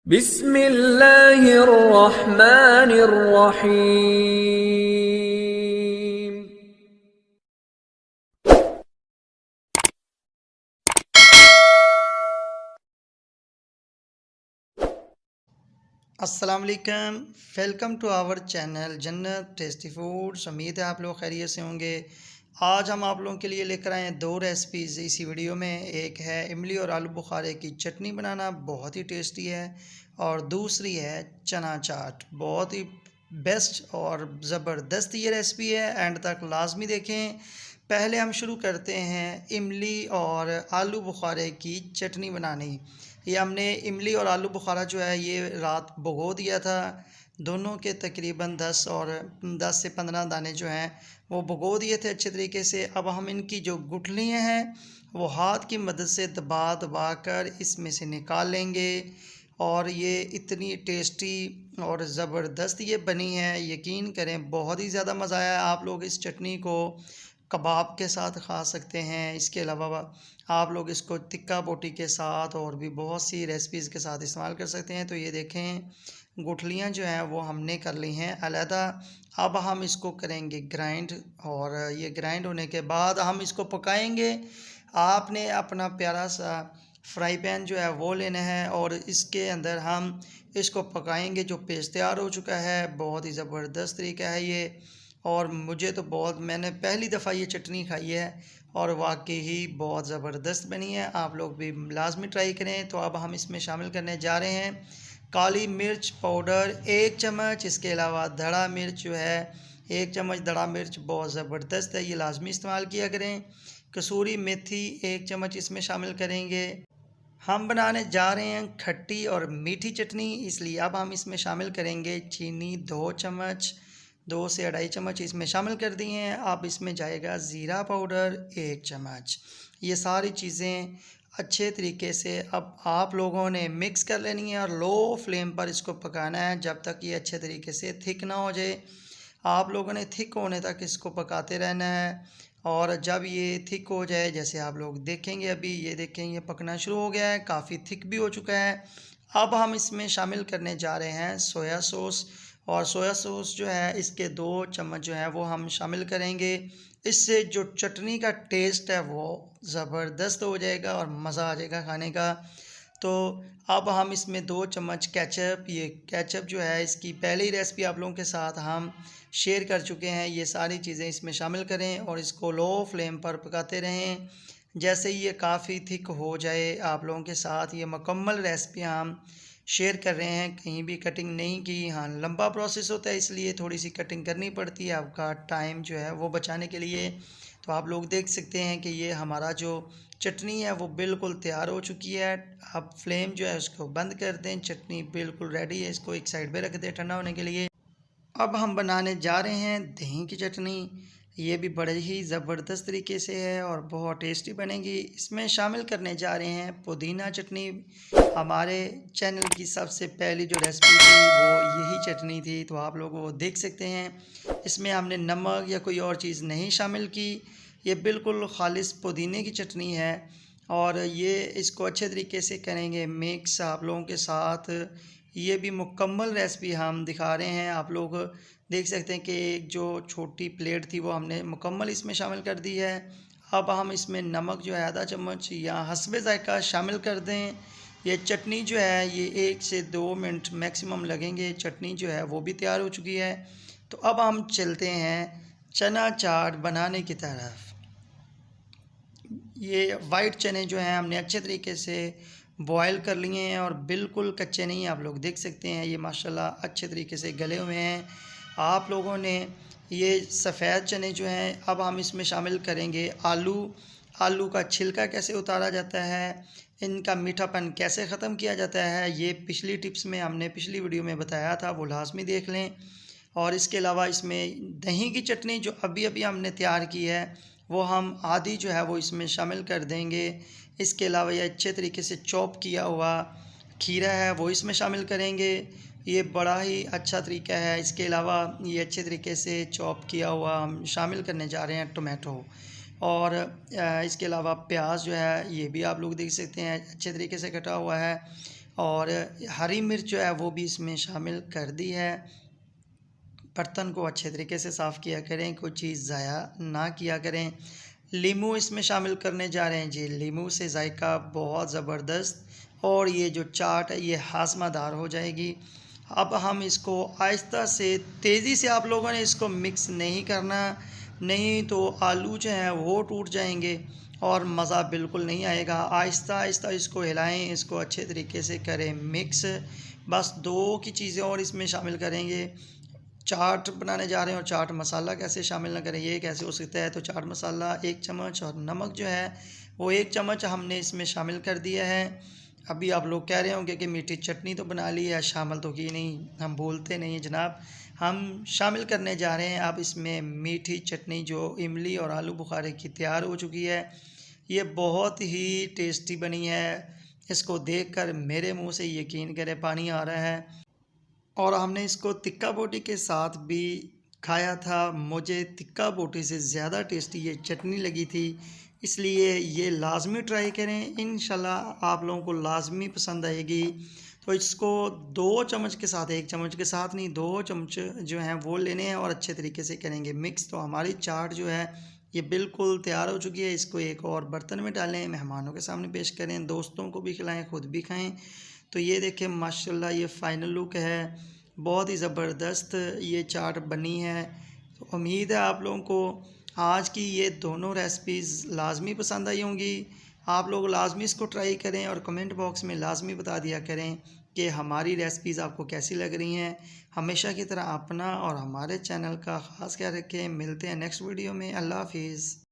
बिस्मिल्लाहिर्रहमानिर्रहीम। अस्सलाम वालेकुम, वेलकम टू आवर चैनल जन्नत टेस्टी फूड्स। उम्मीद है आप लोग खैरियत से होंगे। आज हम आप लोगों के लिए लेकर आए हैं दो रेसिपीज़ इसी वीडियो में। एक है इमली और आलू बुखारे की चटनी बनाना, बहुत ही टेस्टी है, और दूसरी है चना चाट, बहुत ही बेस्ट और ज़बरदस्त ये रेसिपी है। एंड तक लाजमी देखें। पहले हम शुरू करते हैं इमली और आलू बुखारे की चटनी बनानी। ये हमने इमली और आलू बुखारा जो है ये रात भिगो दिया था। दोनों के तकरीबन 10 से 15 दाने जो हैं वो भिगो दिए थे अच्छे तरीके से। अब हम इनकी जो गुठलियाँ हैं वो हाथ की मदद से दबा दबा कर इसमें से निकाल लेंगे। और ये इतनी टेस्टी और ज़बरदस्त ये बनी है, यकीन करें बहुत ही ज़्यादा मज़ा आया। आप लोग इस चटनी को कबाब के साथ खा सकते हैं। इसके अलावा आप लोग इसको टिक्का बोटी के साथ और भी बहुत सी रेसिपीज़ के साथ इस्तेमाल कर सकते हैं। तो ये देखें गुठलियाँ जो हैं वो हमने कर ली हैं अलहदा। अब हम इसको करेंगे ग्राइंड, और ये ग्राइंड होने के बाद हम इसको पकाएंगे। आपने अपना प्यारा सा फ्राई पैन जो है वो लेना है और इसके अंदर हम इसको पकाएंगे। जो पेस्ट तैयार हो चुका है, बहुत ही ज़बरदस्त तरीका है ये, और मुझे तो बहुत, मैंने पहली दफ़ा ये चटनी खाई है और वाकई ही बहुत ज़बरदस्त बनी है। आप लोग भी लाजमी ट्राई करें। तो अब हम इसमें शामिल करने जा रहे हैं काली मिर्च पाउडर 1 चम्मच। इसके अलावा धड़ा मिर्च जो है 1 चम्मच, धड़ा मिर्च बहुत ज़बरदस्त है, ये लाजमी इस्तेमाल किया करें। कसूरी मेथी 1 चम्मच इसमें शामिल करेंगे। हम बनाने जा रहे हैं खट्टी और मीठी चटनी, इसलिए अब हम इसमें शामिल करेंगे चीनी 2 चम्मच, 2 से 2.5 चम्मच इसमें शामिल कर दिए हैं। अब इसमें जाएगा ज़ीरा पाउडर 1 चम्मच। ये सारी चीज़ें अच्छे तरीके से अब आप लोगों ने मिक्स कर लेनी है और लो फ्लेम पर इसको पकाना है जब तक ये अच्छे तरीके से थिक ना हो जाए। आप लोगों ने थिक होने तक इसको पकाते रहना है। और जब ये थिक हो जाए, जैसे आप लोग देखेंगे, अभी ये देखें ये पकना शुरू हो गया है, काफ़ी थिक भी हो चुका है। अब हम इसमें शामिल करने जा रहे हैं सोया सॉस, और सोया सॉस जो है इसके 2 चम्मच जो है वो हम शामिल करेंगे। इससे जो चटनी का टेस्ट है वो ज़बरदस्त हो जाएगा और मज़ा आ जाएगा खाने का। तो अब हम इसमें 2 चम्मच केचप, ये केचप जो है इसकी पहले ही रेसिपी आप लोगों के साथ हम शेयर कर चुके हैं। ये सारी चीज़ें इसमें शामिल करें और इसको लो फ्लेम पर पकाते रहें। जैसे ही ये काफ़ी थिक हो जाए, आप लोगों के साथ ये मुकम्मल रेसिपी हम शेयर कर रहे हैं, कहीं भी कटिंग नहीं की। हाँ, लंबा प्रोसेस होता है इसलिए थोड़ी सी कटिंग करनी पड़ती है आपका टाइम जो है वो बचाने के लिए। तो आप लोग देख सकते हैं कि ये हमारा जो चटनी है वो बिल्कुल तैयार हो चुकी है। अब फ्लेम जो है उसको बंद कर दें, चटनी बिल्कुल रेडी है, इसको एक साइड पे रख दें ठंडा होने के लिए। अब हम बनाने जा रहे हैं दही की चटनी। ये भी बड़े ही ज़बरदस्त तरीके से है और बहुत टेस्टी बनेगी। इसमें शामिल करने जा रहे हैं पुदीना चटनी। हमारे चैनल की सबसे पहली जो रेसिपी थी वो यही चटनी थी, तो आप लोग वो देख सकते हैं। इसमें हमने नमक या कोई और चीज़ नहीं शामिल की, ये बिल्कुल खालिस पुदीने की चटनी है। और ये इसको अच्छे तरीके से करेंगे मिक्स आप लोगों के साथ। ये भी मुकम्मल रेसिपी हम दिखा रहे हैं। आप लोग देख सकते हैं कि एक जो छोटी प्लेट थी वो हमने मुकम्मल इसमें शामिल कर दी है। अब हम इसमें नमक जो है आधा चम्मच या हस्बे ज़ायक़ा शामिल कर दें। ये चटनी जो है ये 1 से 2 मिनट मैक्सिमम लगेंगे, चटनी जो है वो भी तैयार हो चुकी है। तो अब हम चलते हैं चना चाट बनाने की तरफ। ये वाइट चने जो हैं हमने अच्छे तरीके से बॉयल कर लिए हैं और बिल्कुल कच्चे नहीं, आप लोग देख सकते हैं ये माशाल्लाह अच्छे तरीके से गले हुए हैं। आप लोगों ने ये सफ़ेद चने जो हैं, अब हम इसमें शामिल करेंगे आलू। आलू का छिलका कैसे उतारा जाता है, इनका मीठापन कैसे ख़त्म किया जाता है, ये पिछली टिप्स में हमने पिछली वीडियो में बताया था, वो लाजमी देख लें। और इसके अलावा इसमें दही की चटनी जो अभी अभी हमने तैयार की है वो हम आधी जो है वो इसमें शामिल कर देंगे। इसके अलावा ये अच्छे तरीके से चॉप किया हुआ खीरा है वो इसमें शामिल करेंगे, ये बड़ा ही अच्छा तरीका है। इसके अलावा ये अच्छे तरीके से चॉप किया हुआ हम शामिल करने जा रहे हैं टोमेटो, और इसके अलावा प्याज जो है ये भी आप लोग देख सकते हैं अच्छे तरीके से कटा हुआ है। और हरी मिर्च जो है वो भी इसमें शामिल कर दी है। बर्तन को अच्छे तरीके से साफ़ किया करें, कोई चीज़ ज़ाया ना किया करें। लीमू इसमें शामिल करने जा रहे हैं जी। लीमू से जायका बहुत ज़बरदस्त और ये जो चाट है ये हाज़मादार हो जाएगी। अब हम इसको आहिस्ता से, तेज़ी से आप लोगों ने इसको मिक्स नहीं करना, नहीं तो आलू जो हैं वो टूट जाएंगे और मज़ा बिल्कुल नहीं आएगा। आहिस्ता आहिस्ता इसको हिलाएं, इसको अच्छे तरीके से करें मिक्स। बस दो की चीज़ें और इसमें शामिल करेंगे। चाट बनाने जा रहे हैं और चाट मसाला कैसे शामिल ना करें, ये कैसे हो सकता है। तो चाट मसाला 1 चम्मच और नमक जो है वो 1 चम्मच हमने इसमें शामिल कर दिया है। अभी आप लोग कह रहे होंगे कि मीठी चटनी तो बना ली है, शामिल तो की नहीं। हम बोलते नहीं जनाब, हम शामिल करने जा रहे हैं अब इसमें मीठी चटनी जो इमली और आलू बुखारे की तैयार हो चुकी है। ये बहुत ही टेस्टी बनी है, इसको देखकर मेरे मुंह से यकीन करें पानी आ रहा है। और हमने इसको तिक्का बोटी के साथ भी खाया था। मुझे तिक्का बोटी से ज़्यादा टेस्टी ये चटनी लगी थी, इसलिए ये लाज़मी ट्राई करें। इंशाल्लाह आप लोगों को लाज़मी पसंद आएगी। तो इसको 2 चम्मच के साथ, 1 चम्मच के साथ नहीं, 2 चम्मच जो हैं वो लेने हैं और अच्छे तरीके से करेंगे मिक्स। तो हमारी चाट जो है ये बिल्कुल तैयार हो चुकी है। इसको एक और बर्तन में डालें, मेहमानों के सामने पेश करें, दोस्तों को भी खिलाएं, ख़ुद भी खाएं। तो ये देखें माशाल्लाह ये फ़ाइनल लुक है, बहुत ही ज़बरदस्त ये चाट बनी है। तो उम्मीद है आप लोगों को आज की ये दोनों रेसिपीज़ लाजमी पसंद आई होंगी। आप लोग लाजमी इसको ट्राई करें और कमेंट बॉक्स में लाजमी बता दिया करें कि हमारी रेसिपीज़ आपको कैसी लग रही हैं। हमेशा की तरह अपना और हमारे चैनल का ख़ास ख्याल रखें। मिलते हैं नेक्स्ट वीडियो में। अल्लाह हाफिज़।